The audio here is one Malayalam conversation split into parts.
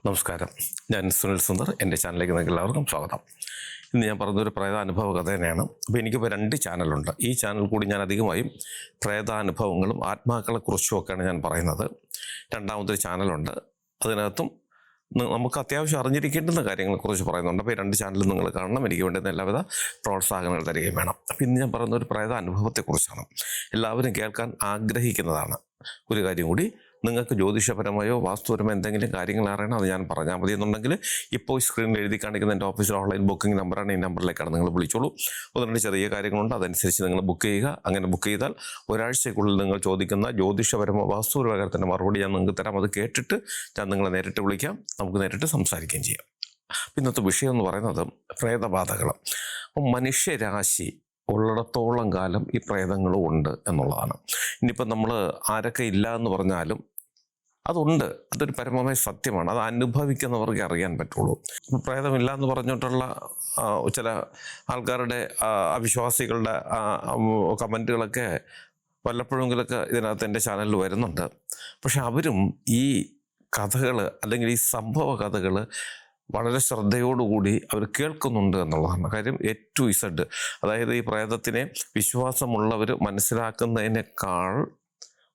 നമസ്കാരം, ഞാൻ സുനിൽ സുന്ദർ. എൻ്റെ ചാനലിലേക്ക് നിങ്ങൾക്ക് എല്ലാവർക്കും സ്വാഗതം. ഇന്ന് ഞാൻ പറഞ്ഞൊരു പ്രേതാനുഭവ കഥ തന്നെയാണ്. അപ്പോൾ എനിക്കിപ്പോൾ 2 ചാനലുണ്ട്. ഈ ചാനൽ കൂടി ഞാൻ അധികമായും പ്രേതാനുഭവങ്ങളും ആത്മാക്കളെക്കുറിച്ചുമൊക്കെയാണ് ഞാൻ പറയുന്നത്. രണ്ടാമതൊരു ചാനലുണ്ട്, അതിനകത്തും നമുക്ക് അത്യാവശ്യം അറിഞ്ഞിരിക്കേണ്ടുന്ന കാര്യങ്ങളെക്കുറിച്ച് പറയുന്നുണ്ട്. അപ്പോൾ ഈ 2 ചാനലും നിങ്ങൾ കാണണം. എനിക്ക് വേണ്ടുന്ന എല്ലാവിധ പ്രോത്സാഹനങ്ങൾ തരികയും വേണം. അപ്പോൾ ഇന്ന് ഞാൻ പറയുന്ന ഒരു പ്രേതാനുഭവത്തെക്കുറിച്ചാണ്. എല്ലാവരും കേൾക്കാൻ ആഗ്രഹിക്കുന്നതാണ്. ഒരു കാര്യം കൂടി, നിങ്ങൾക്ക് ജ്യോതിഷപരമായോ വാസ്തുപരമായോ എന്തെങ്കിലും കാര്യങ്ങൾ അറിയണം, അത് ഞാൻ പറഞ്ഞാൽ മതി എന്നുണ്ടെങ്കിൽ ഇപ്പോൾ സ്ക്രീനിൽ എഴുതി കാണിക്കുന്ന എൻ്റെ ഓഫീസിൽ ഓൺലൈൻ ബുക്കിംഗ് നമ്പറാണ്. ഈ നമ്പറിലേക്കാണ് നിങ്ങൾ വിളിച്ചോളൂ. 1-2 ചെറിയ കാര്യങ്ങളുണ്ട്, അതനുസരിച്ച് നിങ്ങൾ ബുക്ക് ചെയ്യുക. അങ്ങനെ ബുക്ക് ചെയ്താൽ ഒരാഴ്ചയ്ക്കുള്ളിൽ നിങ്ങൾ ചോദിക്കുന്ന ജ്യോതിഷപരമോ വാസ്തുപരമായ കാര്യത്തിൻ്റെ മറുപടി ഞാൻ നിങ്ങൾക്ക് തരാം. അത് കേട്ടിട്ട് ഞാൻ നിങ്ങളെ നേരിട്ട് വിളിക്കാം, നമുക്ക് നേരിട്ട് സംസാരിക്കുകയും ചെയ്യാം. ഇന്നത്തെ വിഷയം എന്ന് പറയുന്നത് പ്രേതബാധകൾ. അപ്പം മനുഷ്യരാശി ഉള്ളിടത്തോളം കാലം ഈ പ്രേതങ്ങളും ഉണ്ട് എന്നുള്ളതാണ്. ഇനിയിപ്പം നമ്മൾ ആരൊക്കെ ഇല്ല എന്ന് പറഞ്ഞാലും അതുണ്ട്, അതൊരു പരമമായ സത്യമാണ്. അത് അനുഭവിക്കുന്നവർക്ക് അറിയാൻ പറ്റുള്ളൂ. പ്രേതമില്ല എന്ന് പറഞ്ഞിട്ടുള്ള ചില ആൾക്കാരുടെ അവിശ്വാസികളുടെ കമൻറ്റുകളൊക്കെ വല്ലപ്പോഴെങ്കിലൊക്കെ ഇതിനകത്ത് എൻ്റെ ചാനലിൽ വരുന്നുണ്ട്. പക്ഷെ അവരും ഈ കഥകൾ അല്ലെങ്കിൽ ഈ സംഭവ കഥകൾ വളരെ ശ്രദ്ധയോടുകൂടി അവർ കേൾക്കുന്നുണ്ട് എന്നുള്ളതാണ് കാര്യം. A to Z, അതായത് ഈ പ്രേതത്തിനെ വിശ്വാസമുള്ളവർ മനസ്സിലാക്കുന്നതിനേക്കാൾ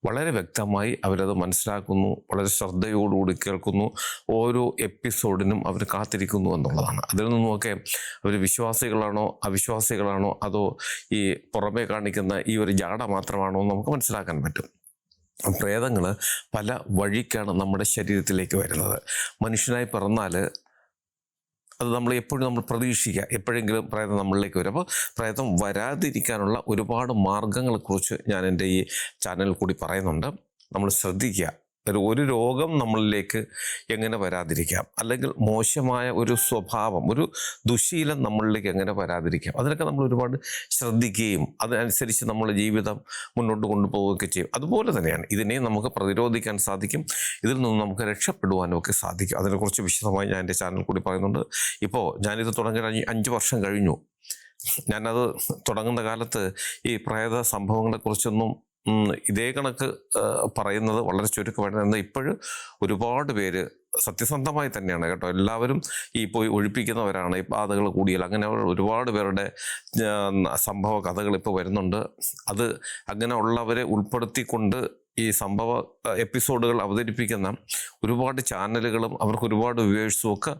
വളരെ വ്യക്തമായി അവരത് മനസ്സിലാക്കുന്നു, വളരെ ശ്രദ്ധയോടുകൂടി കേൾക്കുന്നു, ഓരോ എപ്പിസോഡിനും അവർ കാത്തിരിക്കുന്നു എന്നുള്ളതാണ്. അതിൽ നിന്നുമൊക്കെ അവർ വിശ്വാസികളാണോ അവിശ്വാസികളാണോ അതോ ഈ പുറമേ കാണിക്കുന്ന ഈ ഒരു ജാട മാത്രമാണോ എന്ന് നമുക്ക് മനസ്സിലാക്കാൻ പറ്റും. പ്രേതങ്ങൾ പല വഴിക്കാണ് നമ്മുടെ ശരീരത്തിലേക്ക് വരുന്നത്. മനുഷ്യനായി പിറന്നാൽ അത് നമ്മൾ പ്രതീക്ഷിക്കുക, എപ്പോഴെങ്കിലും പ്രേതം നമ്മളിലേക്ക് വരും. അപ്പോൾ പ്രേതം വരാതിരിക്കാനുള്ള ഒരുപാട് മാർഗങ്ങളെക്കുറിച്ച് ഞാൻ എൻ്റെ ഈ ചാനലിൽ കൂടി പറയുന്നുണ്ട്. നമ്മൾ ശ്രദ്ധിക്കുക, ഒരു രോഗം നമ്മളിലേക്ക് എങ്ങനെ വരാതിരിക്കാം, അല്ലെങ്കിൽ മോശമായ ഒരു സ്വഭാവം, ഒരു ദുശീലം നമ്മളിലേക്ക് എങ്ങനെ വരാതിരിക്കാം, അതിനൊക്കെ നമ്മൾ ഒരുപാട് ശ്രദ്ധിക്കുകയും അതിനനുസരിച്ച് നമ്മൾ ജീവിതം മുന്നോട്ട് കൊണ്ടുപോവുകയൊക്കെ ചെയ്യും. അതുപോലെ തന്നെയാണ് ഇതിനെ നമുക്ക് പ്രതിരോധിക്കാൻ സാധിക്കും, ഇതിൽ നിന്ന് നമുക്ക് രക്ഷപ്പെടുവാനും ഒക്കെ സാധിക്കും. അതിനെക്കുറിച്ച് വിശദമായി ഞാൻ എൻ്റെ ചാനൽ കൂടി പറയുന്നുണ്ട്. ഇപ്പോൾ ഞാനിത് തുടങ്ങി 5 വർഷം കഴിഞ്ഞു. ഞാനത് തുടങ്ങുന്ന കാലത്ത് ഈ പ്രേത സംഭവങ്ങളെക്കുറിച്ചൊന്നും ഇതേ കണക്ക് പറയുന്നത് വളരെ ചുരുക്കമായിട്ട്. എന്നാൽ ഇപ്പോഴും ഒരുപാട് പേര് സത്യസന്ധമായി തന്നെയാണ് കേട്ടോ, എല്ലാവരും ഈ പോയി ഒഴിപ്പിക്കുന്നവരാണ്. ഈ ബാധകൾ കൂടിയാൽ അങ്ങനെ ഒരുപാട് പേരുടെ സംഭവ കഥകൾ ഇപ്പോൾ വരുന്നുണ്ട്. അത് അങ്ങനെ ഉള്ളവരെ ഉൾപ്പെടുത്തിക്കൊണ്ട് ഈ സംഭവ എപ്പിസോഡുകൾ അവതരിപ്പിക്കുന്ന ഒരുപാട് ചാനലുകളും അവർക്ക് ഒരുപാട് വ്യൂവേഴ്സും ഒക്കെ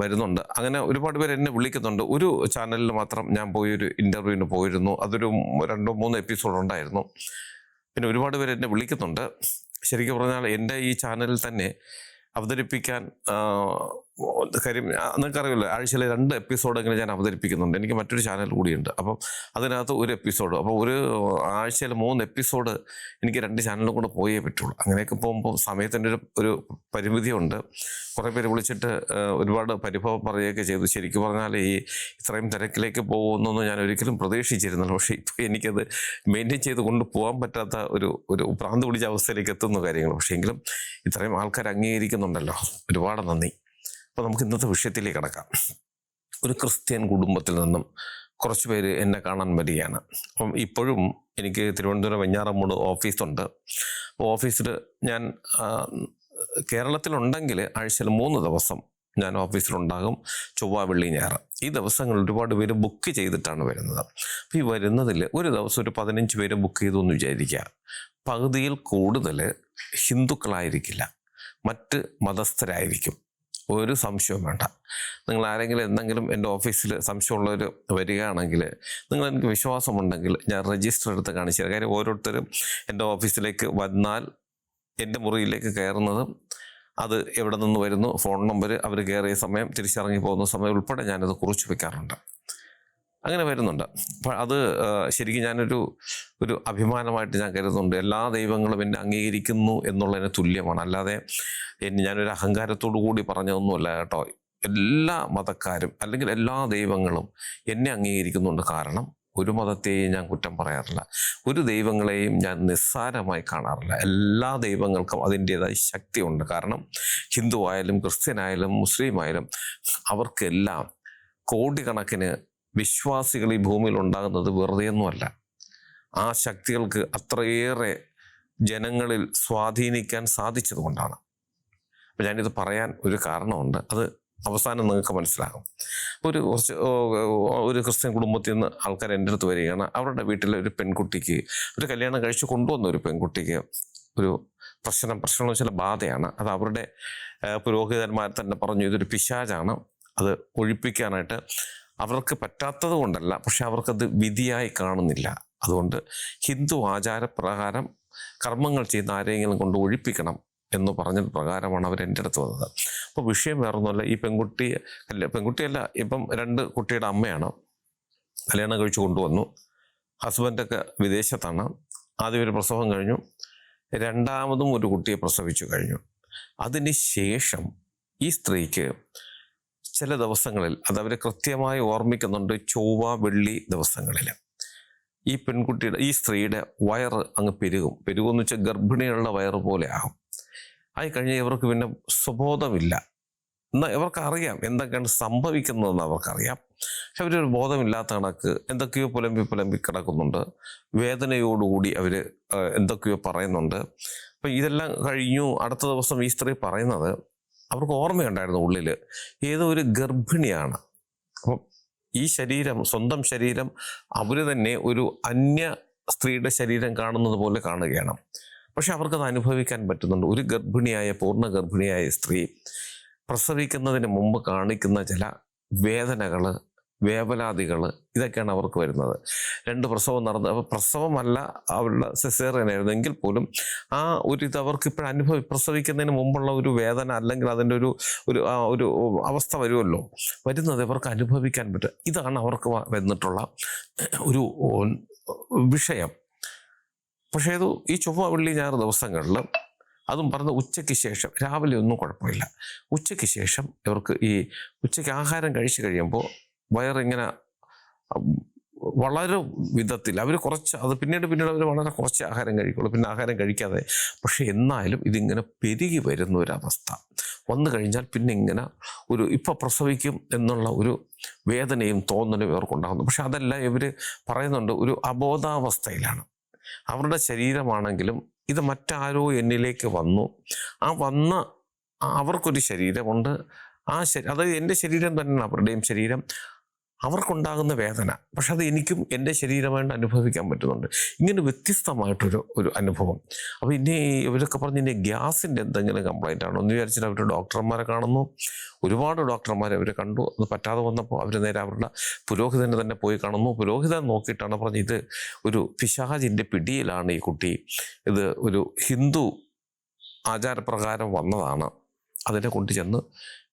വരുന്നുണ്ട്. അങ്ങനെ ഒരുപാട് പേര് എന്നെ വിളിക്കുന്നുണ്ട്. ഒരു ചാനലിൽ മാത്രം ഞാൻ പോയൊരു ഇൻ്റർവ്യൂവിന് പോയിരുന്നു. അതൊരു 2-3 എപ്പിസോഡ് ഉണ്ടായിരുന്നു. പിന്നെ ഒരുപാട് പേര് എന്നെ വിളിക്കുന്നുണ്ട്. ശരിക്കും പറഞ്ഞാൽ എൻ്റെ ഈ ചാനലിൽ തന്നെ അവതരിപ്പിക്കാൻ കാര്യം നിങ്ങൾക്കറിയില്ല, ആഴ്ചയിൽ 2 എപ്പിസോഡെങ്കിലും ഞാൻ അവതരിപ്പിക്കുന്നുണ്ട്. എനിക്ക് മറ്റൊരു ചാനൽ കൂടിയുണ്ട്. അപ്പം അതിനകത്ത് ഒരു എപ്പിസോഡ്, അപ്പോൾ ഒരു ആഴ്ചയിൽ 3 എപ്പിസോഡ് എനിക്ക് 2 ചാനലിലും കൂടെ പോയേ പറ്റുള്ളൂ. അങ്ങനെയൊക്കെ പോകുമ്പോൾ സമയത്തിൻ്റെ ഒരു പരിമിതിയുണ്ട്. കുറേ പേര് വിളിച്ചിട്ട് ഒരുപാട് പരിഭവം പറയുകയൊക്കെ ചെയ്തു. ശരിക്കും പറഞ്ഞാൽ ഈ ഇത്രയും തിരക്കിലേക്ക് പോകുമെന്നൊന്നും ഞാൻ ഒരിക്കലും പ്രതീക്ഷിച്ചിരുന്നില്ല. പക്ഷേ ഇപ്പോൾ എനിക്കത് മെയിൻറ്റെയിൻ ചെയ്ത് കൊണ്ടുപോകാൻ പറ്റാത്ത ഒരു ഭ്രാന്ത് പിടിച്ച അവസ്ഥയിലേക്ക് എത്തുന്ന കാര്യങ്ങൾ. പക്ഷേ എങ്കിലും ഇത്രയും ആൾക്കാർ അംഗീകരിക്കുന്നുണ്ടല്ലോ, ഒരുപാട് നന്ദി. അപ്പോൾ നമുക്ക് ഇന്നത്തെ വിഷയത്തിലേക്ക് കടക്കാം. ഒരു ക്രിസ്ത്യൻ കുടുംബത്തിൽ നിന്നും കുറച്ച് പേര് എന്നെ കാണാൻ വരികയാണ്. അപ്പം ഇപ്പോഴും എനിക്ക് തിരുവനന്തപുരം വെഞ്ഞാറമ്മൂട് ഓഫീസുണ്ട്. അപ്പോൾ ഓഫീസിൽ ഞാൻ കേരളത്തിലുണ്ടെങ്കിൽ ആഴ്ചയിൽ 3 ദിവസം ഞാൻ ഓഫീസിലുണ്ടാകും, ചൊവ്വ, വെള്ളി, ഞായർ. ഈ ദിവസങ്ങളിൽ ഒരുപാട് പേര് ബുക്ക് ചെയ്തിട്ടാണ് വരുന്നത്. അപ്പോൾ ഈ വരുന്നതിൽ ഒരു ദിവസം ഒരു 15 പേര് ബുക്ക് ചെയ്തു എന്ന് വിചാരിക്കുക. പകുതിയിൽ കൂടുതൽ ഹിന്ദുക്കളായിരിക്കില്ല, മറ്റ് മതസ്ഥരായിരിക്കും. ഒരു സംശയവും വേണ്ട. നിങ്ങൾ ആരെങ്കിലും എന്തെങ്കിലും എൻ്റെ ഓഫീസിൽ സംശയമുള്ളവർ വരികയാണെങ്കിൽ നിങ്ങൾ എനിക്ക് വിശ്വാസമുണ്ടെങ്കിൽ ഞാൻ രജിസ്റ്റർ എടുത്ത് കാണിച്ചു തരാം. കാര്യം ഓരോരുത്തരും എൻ്റെ ഓഫീസിലേക്ക് വന്നാൽ എൻ്റെ മുറിയിലേക്ക് കയറുന്നതും അത് എവിടെ നിന്ന് വരുന്നു, ഫോൺ നമ്പർ, അവർ കയറിയ സമയം, തിരിച്ചിറങ്ങി പോകുന്ന സമയം ഉൾപ്പെടെ ഞാനത് കുറിച്ച് വയ്ക്കാറുണ്ട്. അങ്ങനെ വരുന്നുണ്ട്. അപ്പം അത് ശരിക്കും ഒരു അഭിമാനമായിട്ട് ഞാൻ കരുതുന്നുണ്ട്. എല്ലാ ദൈവങ്ങളും എന്നെ അംഗീകരിക്കുന്നു എന്നുള്ളതിന് തുല്യമാണ്. അല്ലാതെ ഞാനൊരു അഹങ്കാരത്തോടു കൂടി പറഞ്ഞതൊന്നുമല്ല കേട്ടോ. എല്ലാ മതക്കാരും അല്ലെങ്കിൽ എല്ലാ ദൈവങ്ങളും എന്നെ അംഗീകരിക്കുന്നുണ്ട്. കാരണം ഒരു മതത്തെയും ഞാൻ കുറ്റം പറയാറില്ല, ഒരു ദൈവങ്ങളെയും ഞാൻ നിസ്സാരമായി കാണാറില്ല. എല്ലാ ദൈവങ്ങൾക്കും അതിൻ്റേതായ ശക്തിയുണ്ട്. കാരണം ഹിന്ദു ആയാലും ക്രിസ്ത്യനായാലും മുസ്ലിം ആയാലും അവർക്കെല്ലാം കോടിക്കണക്കിന് വിശ്വാസികൾ ഈ ഭൂമിയിൽ ഉണ്ടാകുന്നത് വെറുതെയൊന്നുമല്ല. ആ ശക്തികൾക്ക് അത്രയേറെ ജനങ്ങളിൽ സ്വാധീനിക്കാൻ സാധിച്ചതുകൊണ്ടാണ്. അപ്പം ഞാനിത് പറയാൻ ഒരു കാരണമുണ്ട്, അത് അവസാനം നിങ്ങൾക്ക് മനസ്സിലാകും. ഒരു ക്രിസ്ത്യൻ കുടുംബത്തിൽ നിന്ന് ആൾക്കാർ എൻ്റെ അടുത്ത് വരികയാണ്. അവരുടെ വീട്ടിലെ ഒരു പെൺകുട്ടിക്ക്, ഒരു കല്യാണം കഴിച്ച് കൊണ്ടുവന്ന ഒരു പെൺകുട്ടിക്ക് ഒരു പ്രശ്നം എന്ന് വെച്ചാൽ ബാധയാണ്. അത് അവരുടെ പുരോഹിതന്മാർ തന്നെ പറഞ്ഞു ഇതൊരു പിശാചാണ്, അത് ഒഴിപ്പിക്കാനായിട്ട് അവർക്ക് പറ്റാത്തത് കൊണ്ടല്ല, പക്ഷെ അവർക്കത് വിധിയായി കാണുന്നില്ല. അതുകൊണ്ട് ഹിന്ദു ആചാരപ്രകാരം കർമ്മങ്ങൾ ചെയ്യുന്ന ആരെങ്കിലും കൊണ്ട് ഒഴിപ്പിക്കണം എന്ന് പറഞ്ഞത് പ്രകാരമാണ് അവർ എൻ്റെ അടുത്ത് വന്നത്. അപ്പോൾ വിഷയം വേറൊന്നുമല്ല, ഈ പെൺകുട്ടിയല്ല, ഇപ്പം 2 കുട്ടിയുടെ അമ്മയാണ്. കല്യാണം കഴിച്ച് കൊണ്ടുവന്നു. ഹസ്ബൻഡൊക്കെ വിദേശത്താണ്. ആദ്യം ഒരു പ്രസവം കഴിഞ്ഞു, രണ്ടാമതും ഒരു കുട്ടിയെ പ്രസവിച്ചു കഴിഞ്ഞു. അതിന് ശേഷം ഈ സ്ത്രീക്ക് ചില ദിവസങ്ങളിൽ, അത് അവർ കൃത്യമായി ഓർമ്മിക്കുന്നുണ്ട്, ചൊവ്വ വെള്ളി ദിവസങ്ങളിൽ ഈ പെൺകുട്ടിയുടെ, ഈ സ്ത്രീയുടെ വയറ് അങ്ങ് പെരുകുമെന്ന് വെച്ചാൽ ഗർഭിണിയുള്ള വയറ് പോലെ ആകും. ആയിക്കഴിഞ്ഞാൽ ഇവർക്ക് പിന്നെ സ്വബോധമില്ല. എന്നാൽ ഇവർക്കറിയാം എന്തൊക്കെയാണ് സംഭവിക്കുന്നതെന്ന് അവർക്കറിയാം. പക്ഷെ അവരൊരു ബോധമില്ലാത്ത കണക്ക് എന്തൊക്കെയോ പുലമ്പി കിടക്കുന്നുണ്ട്. വേദനയോടുകൂടി അവർ എന്തൊക്കെയോ പറയുന്നുണ്ട്. അപ്പം ഇതെല്ലാം കഴിഞ്ഞു. അടുത്ത ദിവസം ഈ സ്ത്രീ പറയുന്നത് അവർക്ക് ഓർമ്മയുണ്ടായിരുന്നു ഉള്ളിൽ ഏതോ ഒരു ഗർഭിണിയാണ്. അപ്പം ഈ ശരീരം, സ്വന്തം ശരീരം അവർ തന്നെ ഒരു അന്യ സ്ത്രീയുടെ ശരീരം കാണുന്നത് പോലെ കാണുകയാണ്. പക്ഷെ അവർക്കത് അനുഭവിക്കാൻ പറ്റുന്നുണ്ട്. ഒരു പൂർണ്ണ ഗർഭിണിയായ സ്ത്രീ പ്രസവിക്കുന്നതിന് മുമ്പ് കാണിക്കുന്ന ചില വേദനകൾ, വേവലാതികൾ, ഇതൊക്കെയാണ് അവർക്ക് വരുന്നത്. 2 പ്രസവം നടന്ന്, അപ്പോൾ പ്രസവമല്ല, അവരുടെ സിസേറിയനായിരുന്നു എങ്കിൽ പോലും ആ ഒരു ഇത് അവർക്ക് ഇപ്പോഴും പ്രസവിക്കുന്നതിന് മുമ്പുള്ള ഒരു വേദന, അല്ലെങ്കിൽ അതിൻ്റെ ഒരു അവസ്ഥ വരുന്നത് ഇവർക്ക് അനുഭവിക്കാൻ പറ്റും. ഇതാണ് അവർക്ക് വന്നിട്ടുള്ള ഒരു വിഷയം. പക്ഷേ ഇത് ഈ ചൊവ്വ വെള്ളി ഞായർ ദിവസങ്ങളിൽ, അതും പറഞ്ഞ ഉച്ചയ്ക്ക് ശേഷം, രാവിലെ ഒന്നും കുഴപ്പമില്ല, ഉച്ചയ്ക്ക് ശേഷം ഇവർക്ക് ഈ ഉച്ചയ്ക്ക് ആഹാരം കഴിച്ചു കഴിയുമ്പോൾ വയറിങ്ങനെ വളരെ വിധത്തിൽ അവർ കുറച്ച്, അത് പിന്നീട് അവർ വളരെ കുറച്ച് ആഹാരം കഴിക്കുള്ളൂ, പിന്നെ ആഹാരം കഴിക്കാതെ. പക്ഷെ എന്നാലും ഇതിങ്ങനെ പെരുകി വരുന്ന ഒരവസ്ഥ വന്നു കഴിഞ്ഞാൽ പിന്നെ ഇങ്ങനെ ഇപ്പോൾ പ്രസവിക്കും എന്നുള്ള ഒരു വേദനയും തോന്നലും ഇവർക്കുണ്ടാകുന്നു. പക്ഷെ അതെല്ലാം ഇവർ പറയുന്നുണ്ട് ഒരു അബോധാവസ്ഥയിലാണ്. അവരുടെ ശരീരമാണെങ്കിലും ഇത് മറ്റാരോ എന്നിലേക്ക് വന്നു, അവർക്കൊരു ശരീരമുണ്ട്, അതായത് എൻ്റെ ശരീരം തന്നെയാണ് അവരുടെയും ശരീരം. അവർക്കുണ്ടാകുന്ന വേദന, പക്ഷെ അത് എനിക്കും എൻ്റെ ശരീരമായിട്ട് അനുഭവിക്കാൻ പറ്റുന്നുണ്ട്. ഇങ്ങനെ വ്യത്യസ്തമായിട്ടൊരു അനുഭവം. അപ്പോൾ ഇനി ഇവരൊക്കെ പറഞ്ഞ് ഇനി ഗ്യാസിൻ്റെ എന്തെങ്കിലും കംപ്ലൈൻ്റ് ആണോ എന്ന് വിചാരിച്ചിട്ട് അവർ ഡോക്ടർമാരെ കാണുന്നു. ഒരുപാട് ഡോക്ടർമാരെ അവർ കണ്ടു. അത് പറ്റാതെ വന്നപ്പോൾ അവർ നേരെ അവരുടെ പുരോഹിതനെ തന്നെ പോയി കാണുന്നു. പുരോഹിതൻ നോക്കിയിട്ടാണ് പറഞ്ഞ് ഇത് ഒരു പിശാചിൻ്റെ പിടിയിലാണ് ഈ കുട്ടി, ഇത് ഒരു ഹിന്ദു ആചാരപ്രകാരം വന്നതാണ്, അതിനെ കൊണ്ടുചെന്ന്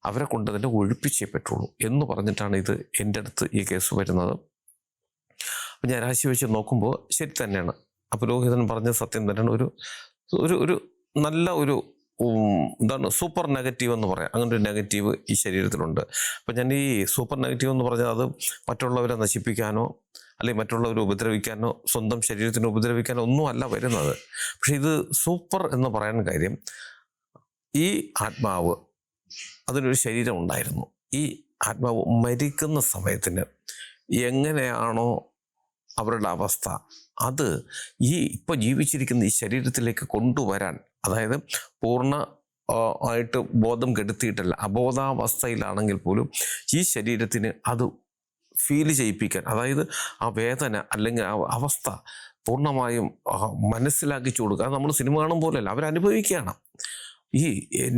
അവരെ കൊണ്ട് തന്നെ ഒഴിപ്പിച്ചേ പറ്റുള്ളൂ എന്ന് പറഞ്ഞിട്ടാണ് ഇത് എൻ്റെ അടുത്ത് ഈ കേസ് വരുന്നത്. അപ്പം ഞാൻ രാശി വെച്ച് നോക്കുമ്പോൾ ശരി തന്നെയാണ്, ആ പുരോഹിതൻ പറഞ്ഞത് സത്യം തന്നെയാണ്. ഒരു നല്ല സൂപ്പർ നെഗറ്റീവ് എന്ന് പറയാം, അങ്ങനെ ഒരു നെഗറ്റീവ് ഈ ശരീരത്തിലുണ്ട്. അപ്പം ഞാൻ ഈ സൂപ്പർ നെഗറ്റീവ് എന്ന് പറഞ്ഞാൽ അത് മറ്റുള്ളവരെ നശിപ്പിക്കാനോ അല്ലെങ്കിൽ മറ്റുള്ളവരെ ഉപദ്രവിക്കാനോ സ്വന്തം ശരീരത്തിനെ ഉപദ്രവിക്കാനോ ഒന്നും അല്ല വരുന്നത്. പക്ഷെ ഇത് സൂപ്പർ എന്ന് പറയാൻ കാര്യം, ഈ ആത്മാവ്, അതിനൊരു ശരീരം ഉണ്ടായിരുന്നു. ഈ ആത്മാവ് മരിക്കുന്ന സമയത്തിന് എങ്ങനെയാണോ അവരുടെ അവസ്ഥ, അത് ഇപ്പോൾ ജീവിച്ചിരിക്കുന്ന ഈ ശരീരത്തിലേക്ക് കൊണ്ടുവരാൻ, അതായത് ആയിട്ട് ബോധം കെടുത്തിയിട്ടല്ല, അബോധാവസ്ഥയിലാണെങ്കിൽ പോലും ഈ ശരീരത്തിന് അത് ഫീൽ ചെയ്യിപ്പിക്കാൻ, അതായത് ആ വേദന അല്ലെങ്കിൽ ആ അവസ്ഥ പൂർണ്ണമായും മനസ്സിലാക്കിച്ചു കൊടുക്കുക. അത് നമ്മൾ സിനിമ കാണും പോലെയല്ല, അവരനുഭവിക്കുകയാണ്. ഈ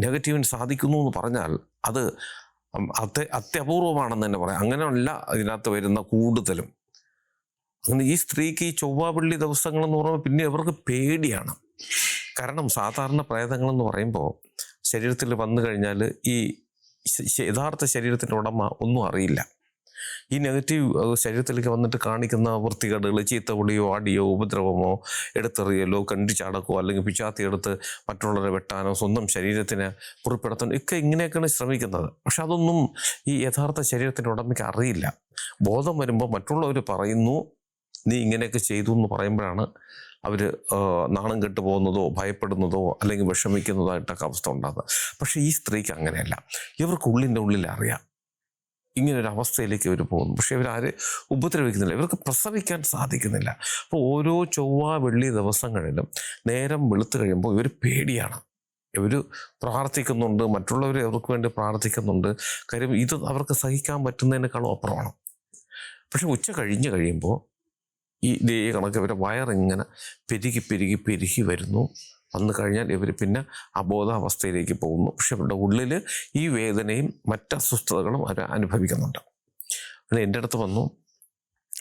നെഗറ്റീവിന് സാധിക്കുന്നു എന്ന് പറഞ്ഞാൽ അത് അത്യപൂർവമാണെന്ന് തന്നെ പറയാം. അങ്ങനെയല്ല ഇതിനകത്ത് വരുന്ന കൂടുതലും. അങ്ങനെ ഈ സ്ത്രീക്ക് ഈ ചൊവ്വ വെള്ളി ദിവസങ്ങളെന്ന് പറയുമ്പോൾ പിന്നെ ഇവർക്ക് പേടിയാണ്. കാരണം സാധാരണ പ്രേതങ്ങളെന്ന് പറയുമ്പോൾ ശരീരത്തിൽ വന്നു കഴിഞ്ഞാൽ ഈ യഥാർത്ഥ ശരീരത്തിൻ്റെ ഉടമ ഒന്നും അറിയില്ല. ഈ നെഗറ്റീവ് ശരീരത്തിലേക്ക് വന്നിട്ട് കാണിക്കുന്ന വൃത്തികേടുകൾ, ചീത്തവിളിയോ അടിയോ ഉപദ്രവമോ എടുത്തെറിയലോ കണ്ടിച്ചാടക്കോ അല്ലെങ്കിൽ പിച്ചാത്തി എടുത്ത് മറ്റുള്ളവരെ വെട്ടാനോ സ്വന്തം ശരീരത്തിനെ പുറപ്പെടുത്താനോ ഒക്കെ ഇങ്ങനെയൊക്കെയാണ് ശ്രമിക്കുന്നത്. പക്ഷെ അതൊന്നും ഈ യഥാർത്ഥ ശരീരത്തിൻ്റെ ഉടമയ്ക്ക് അറിയില്ല. ബോധം വരുമ്പോൾ മറ്റുള്ളവർ പറയുന്നു നീ ഇങ്ങനെയൊക്കെ ചെയ്തു എന്ന് പറയുമ്പോഴാണ് അവർ നാണം കെട്ടു പോകുന്നതോ ഭയപ്പെടുന്നതോ അല്ലെങ്കിൽ വിഷമിക്കുന്നതോ ആയിട്ടൊക്കെ അവസ്ഥ ഉണ്ടാകുന്നത്. പക്ഷേ ഈ സ്ത്രീക്ക് അങ്ങനെയല്ല. ഇവർക്ക് ഉള്ളിൽ അറിയാം ഇങ്ങനൊരു അവസ്ഥയിലേക്ക് ഇവർ പോകുന്നു. പക്ഷേ ഇവരാരെ ഉപദ്രവിക്കുന്നില്ല, ഇവർക്ക് പ്രസവിക്കാൻ സാധിക്കുന്നില്ല. അപ്പോൾ ഓരോ ചൊവ്വ വെള്ളി ദിവസങ്ങളിലും നേരം വെളുത്തു കഴിയുമ്പോൾ ഇവർ പേടിയാണ്. ഇവർ പ്രാർത്ഥിക്കുന്നുണ്ട്, മറ്റുള്ളവർ അവർക്ക് വേണ്ടി പ്രാർത്ഥിക്കുന്നുണ്ട്. കാര്യം ഇത് അവർക്ക് സഹിക്കാൻ പറ്റുന്നതിനേക്കാളും അപ്പുറമാണ്. പക്ഷെ ഉച്ച കഴിഞ്ഞ് കഴിയുമ്പോൾ ഇതേ കണക്ക് ഇവരുടെ വയറിങ്ങനെ പെരുകി വരുന്നു. വന്നു കഴിഞ്ഞാൽ ഇവർ പിന്നെ അബോധാവസ്ഥയിലേക്ക് പോകുന്നു. പക്ഷെ ഇവരുടെ ഉള്ളിൽ ഈ വേദനയും മറ്റ് അസ്വസ്ഥതകളും അവർ അനുഭവിക്കുന്നുണ്ട്. പിന്നെ എൻ്റെ അടുത്ത് വന്നു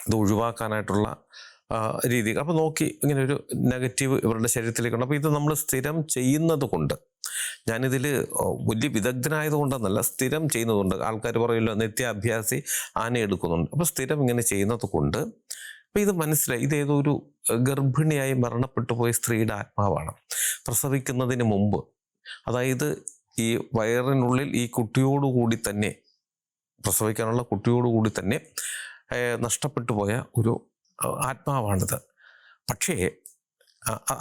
ഇത് ഒഴിവാക്കാനായിട്ടുള്ള രീതി. അപ്പോൾ നോക്കി ഇങ്ങനെ ഒരു നെഗറ്റീവ് ഇവരുടെ ശരീരത്തിലേക്കുണ്ട്. അപ്പോൾ ഇത് നമ്മൾ സ്ഥിരം ചെയ്യുന്നത് കൊണ്ട്, ഞാനിതിൽ വലിയ വിദഗ്ധനായതുകൊണ്ടെന്നല്ല, സ്ഥിരം ചെയ്യുന്നതുകൊണ്ട്. ആൾക്കാർ പറയുമല്ലോ നിത്യാഭ്യാസി ആന എടുക്കുന്നുണ്ട്. അപ്പോൾ സ്ഥിരം ഇങ്ങനെ ചെയ്യുന്നത് കൊണ്ട് അപ്പോൾ ഇത് മനസ്സിലായി, ഇതേതോ ഒരു ഗർഭിണിയായി മരണപ്പെട്ടു പോയ സ്ത്രീയുടെ ആത്മാവാണ്. പ്രസവിക്കുന്നതിന് മുമ്പ്, അതായത് ഈ വയറിനുള്ളിൽ ഈ കുട്ടിയോടുകൂടി തന്നെ, പ്രസവിക്കാനുള്ള കുട്ടിയോടുകൂടി തന്നെ നഷ്ടപ്പെട്ടു പോയ ഒരു ആത്മാവാണിത്. പക്ഷേ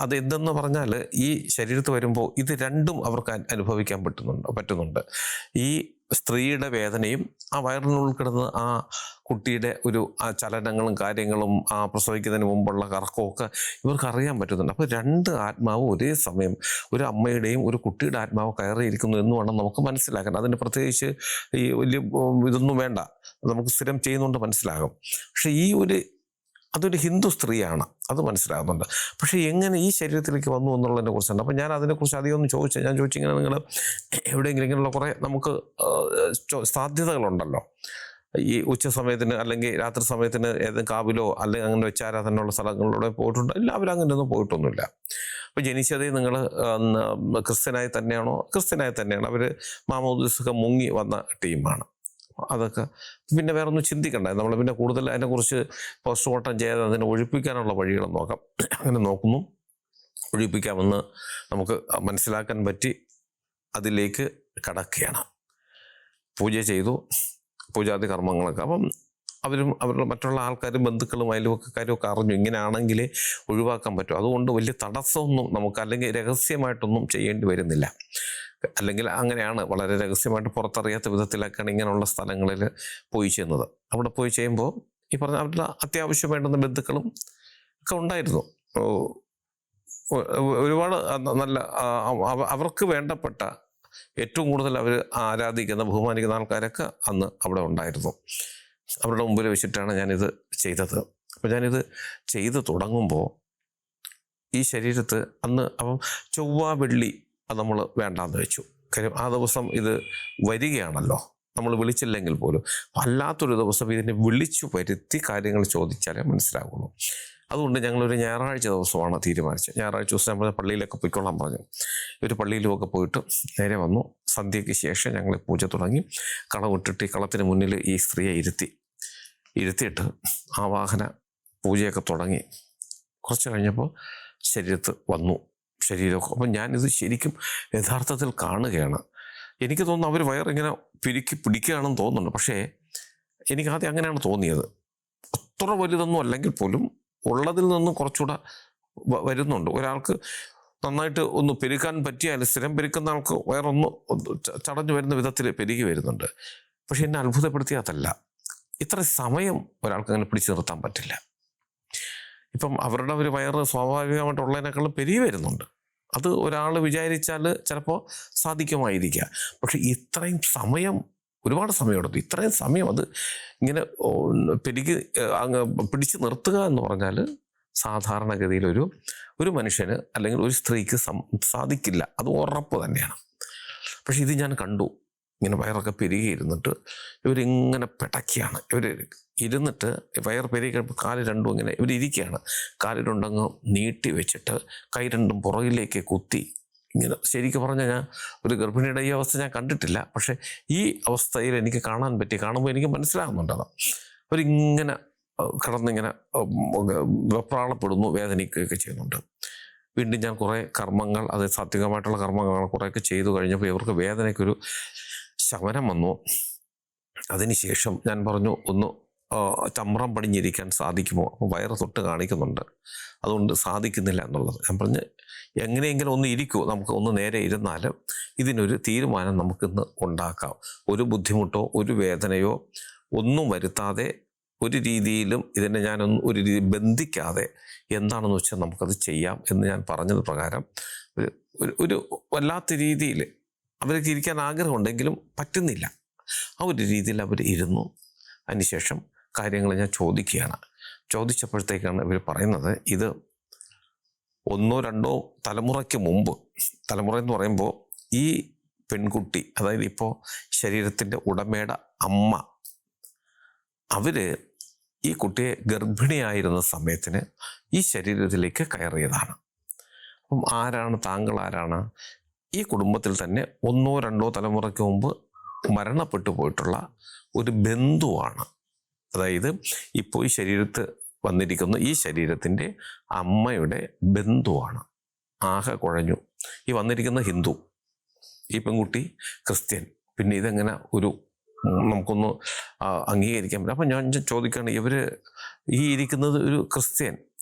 അതെന്തെന്ന് പറഞ്ഞാൽ ഈ ശരീരത്ത് വരുമ്പോൾ ഇത് രണ്ടും അവർക്ക് അനുഭവിക്കാൻ പറ്റുന്നുണ്ട്. ഈ സ്ത്രീയുടെ വേദനയും ആ വയറിനുള്ളിൽ കിടന്ന് ആ കുട്ടിയുടെ ഒരു ആ ചലനങ്ങളും കാര്യങ്ങളും ആ പ്രസവിക്കുന്നതിന് മുമ്പുള്ള കറക്കമൊക്കെ ഇവർക്ക് അറിയാൻ പറ്റുന്നുണ്ട്. അപ്പോൾ രണ്ട് ആത്മാവ് ഒരേ സമയം, ഒരു അമ്മയുടെയും ഒരു കുട്ടിയുടെ ആത്മാവ് കയറിയിരിക്കുന്നു എന്ന് വേണം നമുക്ക് മനസ്സിലാക്കാൻ. അതിന് പ്രത്യേകിച്ച് ഈ വലിയ ഇതൊന്നും വേണ്ട, നമുക്ക് സ്ഥിരം ചെയ്യുന്നുണ്ട് മനസ്സിലാകും. പക്ഷെ അതൊരു ഹിന്ദു സ്ത്രീയാണ്, അത് മനസ്സിലാകുന്നുണ്ട്. പക്ഷേ എങ്ങനെ ഈ ശരീരത്തിലേക്ക് വന്നു എന്നുള്ളതിനെ കുറിച്ചുണ്ട്. അപ്പോൾ ഞാൻ അതിനെക്കുറിച്ച് അധികം ഒന്ന് ഞാൻ ചോദിച്ചിങ്ങനെ, നിങ്ങൾ എവിടെയെങ്കിലും ഇങ്ങനെയുള്ള കുറേ നമുക്ക് സാധ്യതകളുണ്ടല്ലോ, ഈ ഉച്ച സമയത്തിന് അല്ലെങ്കിൽ രാത്രി സമയത്തിന് ഏതെങ്കിലും കാവിലോ അല്ലെങ്കിൽ അങ്ങനെ വെച്ചാരാധനയുള്ള സ്ഥലങ്ങളിലൂടെ പോയിട്ടുണ്ട്? എല്ലാവരും അങ്ങനെയൊന്നും പോയിട്ടൊന്നുമില്ല. അപ്പോൾ ജനിച്ചതേ നിങ്ങൾ ക്രിസ്ത്യനായി തന്നെയാണ്. അവർ മാമോദിസൊക്കെ മുങ്ങി വന്ന ടീമാണ്. അതൊക്കെ പിന്നെ വേറെ ഒന്നും ചിന്തിക്കണ്ട. നമ്മൾ പിന്നെ കൂടുതൽ അതിനെക്കുറിച്ച് പോസ്റ്റ്മോർട്ടം ചെയ്യാതെ അതിനെ ഒഴിപ്പിക്കാനുള്ള വഴികൾ നോക്കാം. അങ്ങനെ നോക്കുന്നു, ഒഴിപ്പിക്കാമെന്ന് നമുക്ക് മനസ്സിലാക്കാൻ പറ്റി. അതിലേക്ക് കടക്കുകയാണ്. പൂജ ചെയ്തു, പൂജാതി കർമ്മങ്ങളൊക്കെ. അപ്പം അവരുടെ മറ്റുള്ള ആൾക്കാരും ബന്ധുക്കളും അയൽവക്കക്കാരും ഒക്കെ അറിഞ്ഞു ഇങ്ങനെയാണെങ്കിലേ ഒഴിവാക്കാൻ പറ്റും. അതുകൊണ്ട് വലിയ തടസ്സമൊന്നും നമുക്ക്, അല്ലെങ്കിൽ രഹസ്യമായിട്ടൊന്നും ചെയ്യേണ്ടി വരുന്നില്ല. അല്ലെങ്കിൽ അങ്ങനെയാണ്, വളരെ രഹസ്യമായിട്ട് പുറത്തറിയാത്ത വിധത്തിലൊക്കെയാണ് ഇങ്ങനെയുള്ള സ്ഥലങ്ങളിൽ പോയി ചെയ്യുന്നത്. അവിടെ പോയി ചെയ്യുമ്പോൾ ഈ പറഞ്ഞ അവരുടെ അത്യാവശ്യം വേണ്ടുന്ന ബന്ധുക്കളും ഒക്കെ ഉണ്ടായിരുന്നു. ഒരുപാട് നല്ല അവർക്ക് വേണ്ടപ്പെട്ട ഏറ്റവും കൂടുതൽ അവർ ആരാധിക്കുന്ന ബഹുമാനിക്കുന്ന ആൾക്കാരൊക്കെ അന്ന് അവിടെ ഉണ്ടായിരുന്നു. അവരുടെ മുമ്പിൽ വെച്ചിട്ടാണ് ഞാനിത് ചെയ്തത്. അപ്പോൾ ഞാനിത് ചെയ്ത് തുടങ്ങുമ്പോൾ ഈ ശരീരത്ത് അന്ന് അപ്പം ചൊവ്വ വെള്ളി അത് നമ്മൾ വേണ്ടാന്ന് വെച്ചു. കാര്യം ആ ദിവസം ഇത് വരികയാണല്ലോ, നമ്മൾ വിളിച്ചില്ലെങ്കിൽ പോലും. അല്ലാത്തൊരു ദിവസം ഇതിനെ വിളിച്ചു വരുത്തി കാര്യങ്ങൾ ചോദിച്ചാലേ മനസ്സിലാകുള്ളൂ. അതുകൊണ്ട് ഞങ്ങളൊരു ഞായറാഴ്ച ദിവസമാണ് തീരുമാനിച്ചത്. ഞായറാഴ്ച ദിവസം നമ്മൾ പള്ളിയിലൊക്കെ പോയിക്കൊള്ളാൻ പറഞ്ഞു. ഒരു പള്ളിയിലുമൊക്കെ പോയിട്ട് നേരെ വന്നു. സന്ധ്യയ്ക്ക് ശേഷം ഞങ്ങൾ പൂജ തുടങ്ങി. കളമിട്ടിട്ട് ഈ കളത്തിന് മുന്നിൽ ഈ സ്ത്രീയെ ഇരുത്തിയിട്ട് ആവാഹന പൂജയൊക്കെ തുടങ്ങി. കുറച്ച് കഴിഞ്ഞപ്പോൾ ശരീരത്ത് വന്നു ശരീരമൊക്കെ. അപ്പം ഞാനിത് ശരിക്കും യഥാർത്ഥത്തിൽ കാണുകയാണ്. എനിക്ക് തോന്നുന്നു അവർ വയറിങ്ങനെ പിടിക്കുകയാണെന്ന് തോന്നുന്നുണ്ട്. പക്ഷേ എനിക്ക് ആദ്യം അങ്ങനെയാണ് തോന്നിയത്. അത്ര വലുതൊന്നും അല്ലെങ്കിൽ പോലും ഉള്ളതിൽ നിന്നും കുറച്ചുകൂടെ വരുന്നുണ്ട്. ഒരാൾക്ക് നന്നായിട്ട് ഒന്ന് പെരുക്കാൻ പറ്റിയാൽ, സ്ഥിരം പെരുക്കുന്ന ആൾക്ക് വയറൊന്ന് ചടഞ്ഞു വരുന്ന വിധത്തിൽ പെരുകി വരുന്നുണ്ട്. പക്ഷെ എന്നെ അത്ഭുതപ്പെടുത്തിയതല്ല, ഇത്ര സമയം ഒരാൾക്ക് അങ്ങനെ പിടിച്ചു നിർത്താൻ പറ്റില്ല. ഇപ്പം അവരുടെ ഒരു വയറ് സ്വാഭാവികമായിട്ടുള്ളതിനേക്കാളും പെരുകി വരുന്നുണ്ട്. അത് ഒരാൾ വിചാരിച്ചാൽ ചിലപ്പോൾ സാധിക്കുമായിരിക്കുക. പക്ഷെ ഇത്രയും സമയം, ഒരുപാട് സമയമെടുത്തു. ഇത്രയും സമയം അത് ഇങ്ങനെ പിടിച്ചു നിർത്തുക എന്ന് പറഞ്ഞാൽ സാധാരണഗതിയിൽ ഒരു മനുഷ്യന് അല്ലെങ്കിൽ ഒരു സ്ത്രീക്ക് സാധിക്കില്ല. അത് ഉറപ്പ് തന്നെയാണ്. പക്ഷെ ഇത് ഞാൻ കണ്ടു. ഇങ്ങനെ വയറൊക്കെ പെരുകിയിരുന്നിട്ട് ഇവരിങ്ങനെ പിടയ്ക്കുകയാണ്. ഇവർ ഇരുന്നിട്ട് വയർ പെരുകി കഴിയുമ്പോൾ കാല് രണ്ടും ഇങ്ങനെ ഇവരിയ്ക്കുകയാണ്. കാല് രണ്ടങ്ങ് നീട്ടി വെച്ചിട്ട് കൈ രണ്ടും പുറകിലേക്ക് കുത്തി ഇങ്ങനെ. ശരിക്കും പറഞ്ഞാൽ ഞാൻ ഒരു ഗർഭിണിയുടെ ഈ അവസ്ഥ ഞാൻ കണ്ടിട്ടില്ല. പക്ഷേ ഈ അവസ്ഥയിൽ എനിക്ക് കാണുമ്പോൾ എനിക്ക് മനസ്സിലാകുന്നുണ്ടത്. അവരിങ്ങനെ കിടന്നിങ്ങനെ വെപ്രാളപ്പെടുന്നു, വേദനിക്കുകയൊക്കെ ചെയ്യുന്നുണ്ട്. വീണ്ടും ഞാൻ കുറേ കർമ്മങ്ങൾ, അത് സാത്വികമായിട്ടുള്ള കർമ്മങ്ങൾ കുറേയൊക്കെ ചെയ്തു കഴിഞ്ഞപ്പോൾ ഇവർക്ക് വേദനയ്ക്കൊരു ശമനം വന്നു. അതിനുശേഷം ഞാൻ പറഞ്ഞു, ഒന്ന് ചമ്രം പടിഞ്ഞിരിക്കാൻ സാധിക്കുമോ? അപ്പോൾ വയറ് തൊട്ട് കാണിക്കുന്നുണ്ട്, അതുകൊണ്ട് സാധിക്കുന്നില്ല എന്നുള്ളത്. ഞാൻ പറഞ്ഞ് എങ്ങനെയെങ്കിലും ഒന്ന് ഇരിക്കുമോ, നമുക്ക് ഒന്ന് നേരെ ഇരുന്നാൽ ഇതിനൊരു തീരുമാനം നമുക്കിന്ന് ഉണ്ടാക്കാം. ഒരു ബുദ്ധിമുട്ടോ ഒരു വേദനയോ ഒന്നും വരുത്താതെ ഒരു രീതിയിലും ഇതിനെ ഞാനൊന്നും ഒരു രീതി ബന്ധിക്കാതെ എന്താണെന്ന് വെച്ചാൽ നമുക്കത് ചെയ്യാം എന്ന് ഞാൻ പറഞ്ഞത് പ്രകാരം ഒരു വല്ലാത്ത രീതിയിൽ അവർക്ക് ഇരിക്കാൻ ആഗ്രഹമുണ്ടെങ്കിലും പറ്റുന്നില്ല. ആ ഒരു രീതിയിൽ അവർ ഇരുന്നു. അതിനുശേഷം കാര്യങ്ങൾ ഞാൻ ചോദിക്കുകയാണ്. ചോദിച്ചപ്പോഴത്തേക്കാണ് ഇവർ പറയുന്നത്, ഇത് 1-2 തലമുറയ്ക്ക് മുമ്പ്, തലമുറ എന്ന് പറയുമ്പോൾ ഈ പെൺകുട്ടി, അതായത് ഇപ്പോൾ ശരീരത്തിൻ്റെ ഉടമയുടെ അമ്മ, അവർ ഈ കുട്ടിയെ ഗർഭിണിയായിരുന്ന സമയത്തിന് ഈ ശരീരത്തിലേക്ക് കയറിയതാണ്. അപ്പം ആരാണ് താങ്കൾ? ആരാണ്? ഈ കുടുംബത്തിൽ തന്നെ 1-2 തലമുറയ്ക്ക് മുമ്പ് മരണപ്പെട്ടു പോയിട്ടുള്ള ഒരു ബന്ധുവാണ്. അതായത് ഇപ്പോൾ ഈ ശരീരത്ത് വന്നിരിക്കുന്ന ഈ ശരീരത്തിൻ്റെ അമ്മയുടെ ബന്ധുവാണ്. ആകെ കുഴഞ്ഞു. ഈ വന്നിരിക്കുന്ന ഹിന്ദു, ഈ പെൺകുട്ടി ക്രിസ്ത്യൻ. പിന്നെ ഇതെങ്ങനെ നമുക്കൊന്ന് അംഗീകരിക്കാൻ പറ്റും? അപ്പം ഞാൻ ചോദിക്കുകയാണ്, ഇവർ ഈ ഇരിക്കുന്നത് ഒരു ക്രിസ്ത്യൻ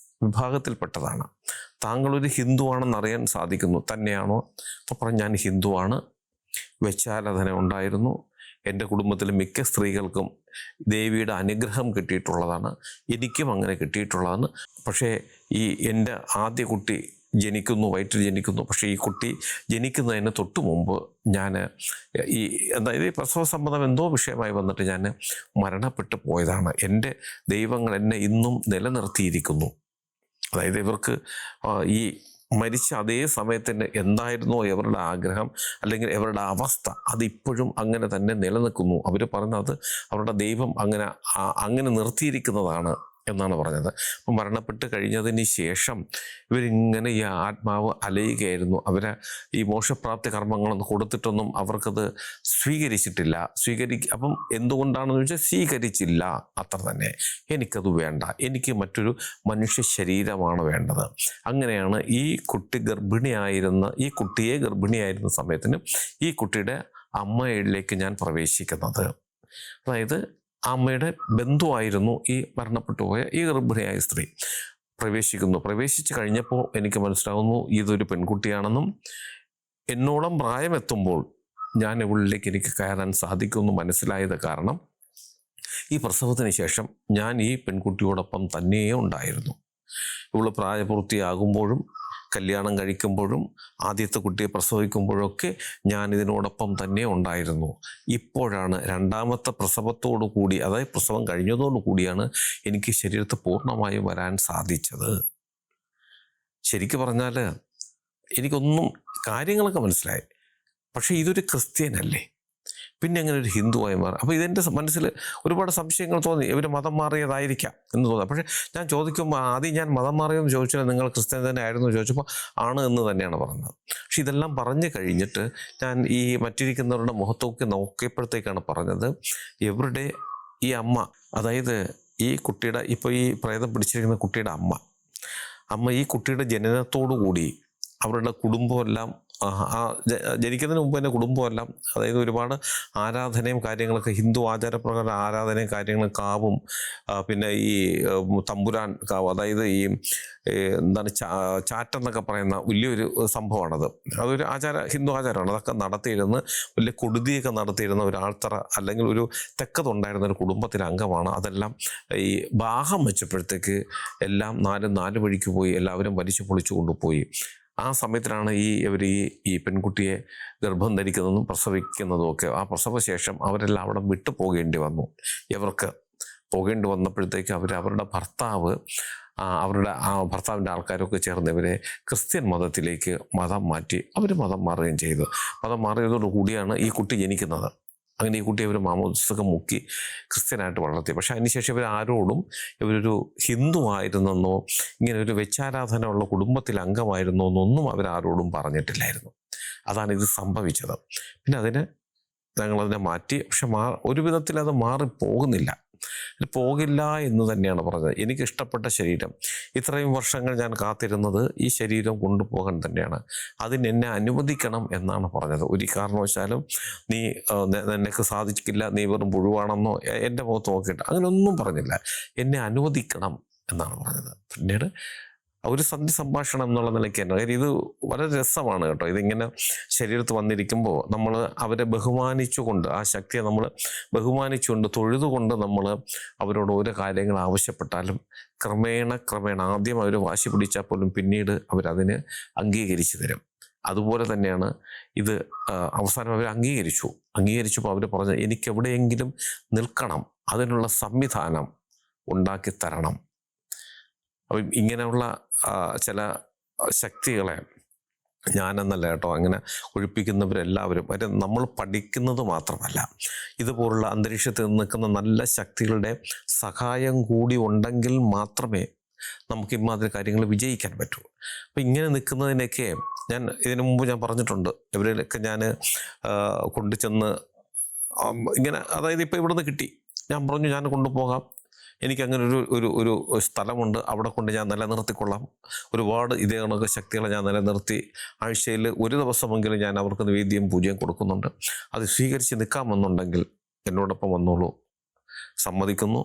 വിഭാഗത്തിൽപ്പെട്ടതാണ്. താങ്കളൊരു ഹിന്ദുവാണെന്ന് അറിയാൻ സാധിക്കുന്നു. തന്നെയാണോ? അപ്പോൾ പറഞ്ഞു, ഞാൻ ഹിന്ദുവാണ്. വെച്ചാരാധന ഉണ്ടായിരുന്നു. എൻ്റെ കുടുംബത്തിലെ മിക്ക സ്ത്രീകൾക്കും ദേവിയുടെ അനുഗ്രഹം കിട്ടിയിട്ടുള്ളതാണ്. എനിക്കും അങ്ങനെ കിട്ടിയിട്ടുള്ളതാണ്. പക്ഷേ ഈ എൻ്റെ ആദ്യ കുട്ടി വയറ്റിൽ ജനിക്കുന്നു. പക്ഷേ ഈ കുട്ടി ജനിക്കുന്നതിന് തൊട്ട് മുമ്പ് ഞാൻ അതായത് പ്രസവ സംബന്ധം എന്തോ വിഷയമായി വന്നിട്ട് ഞാൻ മരണപ്പെട്ടു പോയതാണ്. എൻ്റെ ദൈവങ്ങൾ എന്നെ ഇന്നും നിലനിർത്തിയിരിക്കുന്നു. അതായത് ഇവർക്ക് ഈ മരിച്ച അതേ സമയത്തിന് എന്തായിരുന്നോ ഇവരുടെ ആഗ്രഹം അല്ലെങ്കിൽ ഇവരുടെ അവസ്ഥ, അതിപ്പോഴും അങ്ങനെ തന്നെ നിലനിൽക്കുന്നു. അവർ പറഞ്ഞത് അവരുടെ ദൈവം അങ്ങനെ നിർത്തിയിരിക്കുന്നതാണ് എന്നാണ് പറഞ്ഞത്. അപ്പം മരണപ്പെട്ട് കഴിഞ്ഞതിന് ശേഷം ഇവരിങ്ങനെ ഈ ആത്മാവ് അലയുകയായിരുന്നു. അവരെ ഈ മോക്ഷപ്രാപ്തി കർമ്മങ്ങളൊന്നും കൊടുത്തിട്ടൊന്നും അവർക്കത് സ്വീകരിച്ചിട്ടില്ല. അപ്പം എന്തുകൊണ്ടാണെന്ന് ചോദിച്ചാൽ സ്വീകരിച്ചില്ല, അത്ര തന്നെ. എനിക്കത് വേണ്ട, എനിക്ക് മറ്റൊരു മനുഷ്യ ശരീരമാണ് വേണ്ടത്. അങ്ങനെയാണ് ഈ കുട്ടിയെ ഗർഭിണിയായിരുന്ന സമയത്തിന് ഈ കുട്ടിയുടെ അമ്മയിലേക്ക് ഞാൻ പ്രവേശിക്കുന്നത്. അതായത് അമ്മയുടെ ബന്ധുവായിരുന്നു ഈ മരണപ്പെട്ടു പോയ ഈ ഗർഭിണിയായ സ്ത്രീ. പ്രവേശിച്ചു കഴിഞ്ഞപ്പോൾ എനിക്ക് മനസ്സിലാവുന്നു ഇതൊരു പെൺകുട്ടിയാണെന്നും എന്നോളം പ്രായമെത്തുമ്പോൾ ഞാൻ ഇവളിലേക്ക് എനിക്ക് കയറാൻ സാധിക്കുമെന്ന് മനസ്സിലായത് കാരണം ഈ പ്രസവത്തിന് ശേഷം ഞാൻ ഈ പെൺകുട്ടിയോടൊപ്പം തന്നെയേ ഉണ്ടായിരുന്നു. ഇവള് പ്രായപൂർത്തിയാകുമ്പോഴും കല്യാണം കഴിക്കുമ്പോഴും ആദ്യത്തെ കുട്ടിയെ പ്രസവിക്കുമ്പോഴൊക്കെ ഞാൻ ഇതിനോടൊപ്പം തന്നെ ഉണ്ടായിരുന്നു. ഇപ്പോഴാണ് രണ്ടാമത്തെ പ്രസവത്തോടു കൂടി, അതായത് പ്രസവം കഴിഞ്ഞതോടു കൂടിയാണ് എനിക്ക് ശരീരത്തിൽ പൂർണ്ണമായും വരാൻ സാധിച്ചത്. ശരിക്കും പറഞ്ഞാൽ എനിക്കൊന്നും കാര്യങ്ങളൊക്കെ മനസ്സിലായി. പക്ഷേ ഇതൊരു ക്രിസ്ത്യനല്ലേ, പിന്നെ അങ്ങനെ ഒരു ഹിന്ദുവായി മാറി. അപ്പോൾ ഇതെൻ്റെ മനസ്സിൽ ഒരുപാട് സംശയങ്ങൾ തോന്നി. ഇവർ മതം മാറിയതായിരിക്കാം എന്ന് തോന്നി. പക്ഷേ ഞാൻ ചോദിക്കുമ്പോൾ ആദ്യം ഞാൻ മതം മാറിയെന്ന് ചോദിച്ചാൽ നിങ്ങൾ ക്രിസ്ത്യൻ തന്നെ ആയിരുന്നു ചോദിച്ചപ്പോൾ ആണ് എന്ന് തന്നെയാണ് പറഞ്ഞത്. പക്ഷെ ഇതെല്ലാം പറഞ്ഞു കഴിഞ്ഞിട്ട് ഞാൻ ഈ മറ്റിരിക്കുന്നവരുടെ മുഖത്തൊക്കെ നോക്കിയപ്പോഴത്തേക്കാണ് പറഞ്ഞത്, ഇവരുടെ ഈ അമ്മ, അതായത് ഈ കുട്ടിയുടെ ഇപ്പോൾ ഈ പ്രേതം പിടിച്ചിരിക്കുന്ന കുട്ടിയുടെ അമ്മ ഈ കുട്ടിയുടെ ജനനത്തോടു കൂടി അവരുടെ കുടുംബമെല്ലാം ജനിക്കുന്നതിന് മുമ്പ് തന്നെ കുടുംബമെല്ലാം, അതായത് ഒരുപാട് ആരാധനയും കാര്യങ്ങളൊക്കെ, ഹിന്ദു ആചാരപ്രകാരം ആരാധനയും കാര്യങ്ങളും, കാവും പിന്നെ ഈ തമ്പുരാൻ കാവ്, അതായത് ഈ എന്താണ് ചാറ്റെന്നൊക്കെ പറയുന്ന വലിയൊരു സംഭവമാണത്. അതൊരു ഹിന്ദു ആചാരമാണ്. അതൊക്കെ നടത്തിയിരുന്ന് വലിയ കൊടുതിയൊക്കെ നടത്തിയിരുന്ന ഒരു ആൾത്തറ അല്ലെങ്കിൽ ഒരു തെക്കതുണ്ടായിരുന്ന ഒരു കുടുംബത്തിലെ അംഗമാണ്. അതെല്ലാം ഈ ബാഹം വെച്ചപ്പോഴത്തേക്ക് എല്ലാം നാല് വഴിക്ക് പോയി, എല്ലാവരും വലിച്ചു പൊളിച്ചു കൊണ്ടുപോയി. ആ സമയത്തിലാണ് ഇവർ ഈ പെൺകുട്ടിയെ ഗർഭം ധരിക്കുന്നതും പ്രസവിക്കുന്നതും ഒക്കെ. ആ പ്രസവശേഷം അവരെല്ലാം അവിടെ വിട്ടു പോകേണ്ടി വന്നു. ഇവർക്ക് പോകേണ്ടി വന്നപ്പോഴത്തേക്ക് അവരുടെ ഭർത്താവ്, ഭർത്താവിൻ്റെ ആൾക്കാരൊക്കെ ചേർന്ന് ഇവരെ ക്രിസ്ത്യൻ മതത്തിലേക്ക് മതം മാറ്റി. അവർ മതം മാറുകയും ചെയ്തു. മതം മാറിയതോടുകൂടിയാണ് ഈ കുട്ടി ജനിക്കുന്നത്. അങ്ങനെ ഈ കുട്ടി ഇവർ മാമോദിസയൊക്കെ മുക്കി ക്രിസ്ത്യനായിട്ട് വളർത്തി. പക്ഷെ അതിനുശേഷം ഇവരാരോടും ഇവരൊരു ഹിന്ദു ആയിരുന്നെന്നോ ഇങ്ങനെ ഒരു വെച്ചാരാധന ഉള്ള കുടുംബത്തിൽ അംഗമായിരുന്നോ എന്നൊന്നും അവരാരോടും പറഞ്ഞിട്ടില്ലായിരുന്നു. അതാണ് ഇത് സംഭവിച്ചത്. പിന്നെ ഞങ്ങളതിനെ മാറ്റി. പക്ഷെ ഒരു വിധത്തിൽ അത് മാറിപ്പോകുന്നില്ല, പോകില്ല എന്ന് തന്നെയാണ് പറഞ്ഞത്. എനിക്കിഷ്ടപ്പെട്ട ശരീരം, ഇത്രയും വർഷങ്ങൾ ഞാൻ കാത്തിരുന്നത് ഈ ശരീരം കൊണ്ടുപോകാൻ തന്നെയാണ്. അതിനെന്നെ അനുവദിക്കണം എന്നാണ് പറഞ്ഞത്. ഒരു കാരണവശാലും നിനക്ക് സാധിക്കില്ല, നീ വെറും പുഴുവാണെന്നോ എൻ്റെ മുഖത്ത് നോക്കിയിട്ട് അങ്ങനെയൊന്നും പറഞ്ഞില്ല. എന്നെ അനുവദിക്കണം എന്നാണ് പറഞ്ഞത്. പിന്നീട് ഒരു സന്ധി സംഭാഷണം എന്നുള്ള നിലയ്ക്ക് തന്നെ. കാര്യം ഇത് വളരെ രസമാണ് കേട്ടോ. ഇതിങ്ങനെ ശരീരത്ത് വന്നിരിക്കുമ്പോൾ നമ്മൾ അവരെ ബഹുമാനിച്ചുകൊണ്ട്, ആ ശക്തിയെ നമ്മൾ ബഹുമാനിച്ചുകൊണ്ട് തൊഴുതുകൊണ്ട് നമ്മൾ അവരോട് ഓരോ കാര്യങ്ങൾ ആവശ്യപ്പെട്ടാലും ക്രമേണ ആദ്യം അവർ വാശി പിടിച്ചാൽ പോലും പിന്നീട് അവരതിന് അംഗീകരിച്ചു തരും. അതുപോലെ തന്നെയാണ് ഇത്. അവസാനം അവർ അംഗീകരിച്ചപ്പോൾ അവർ പറഞ്ഞു, എനിക്ക് എവിടെയെങ്കിലും നിൽക്കണം, അതിനുള്ള സംവിധാനം ഉണ്ടാക്കി തരണം. അപ്പം ഇങ്ങനെയുള്ള ചില ശക്തികളെ ഞാനെന്നല്ല കേട്ടോ, അങ്ങനെ ഒഴിപ്പിക്കുന്നവരെല്ലാവരും നമ്മൾ പഠിക്കുന്നത് മാത്രമല്ല, ഇതുപോലുള്ള അന്തരീക്ഷത്തിൽ നിൽക്കുന്ന നല്ല ശക്തികളുടെ സഹായം കൂടി ഉണ്ടെങ്കിൽ മാത്രമേ നമുക്ക് ഇമാതിരി കാര്യങ്ങൾ വിജയിക്കാൻ പറ്റൂ. അപ്പം ഇങ്ങനെ നിൽക്കുന്നതിനൊക്കെ ഇതിനു മുമ്പ് ഞാൻ പറഞ്ഞിട്ടുണ്ട്, ഇവരിലൊക്കെ ഞാൻ കൊണ്ടുചെന്ന് ഇങ്ങനെ, അതായത് ഇപ്പോൾ ഇവിടെ നിന്ന് കിട്ടി, ഞാൻ പറഞ്ഞു ഞാൻ കൊണ്ടുപോകാം, എനിക്കങ്ങനെ ഒരു സ്ഥലമുണ്ട്, അവിടെ കൊണ്ട് ഞാൻ നിലനിർത്തിക്കൊള്ളാം. ഒരുപാട് ഇതേ കണക്ക് ശക്തികളെ ഞാൻ നിലനിർത്തി ആഴ്ചയിൽ ഒരു ദിവസമെങ്കിലും ഞാൻ അവർക്ക് നിവേദ്യം പൂജയും കൊടുക്കുന്നുണ്ട്. അത് സ്വീകരിച്ച് നിൽക്കാമെന്നുണ്ടെങ്കിൽ എന്നോടൊപ്പം വന്നോളൂ. സമ്മതിക്കുന്നു.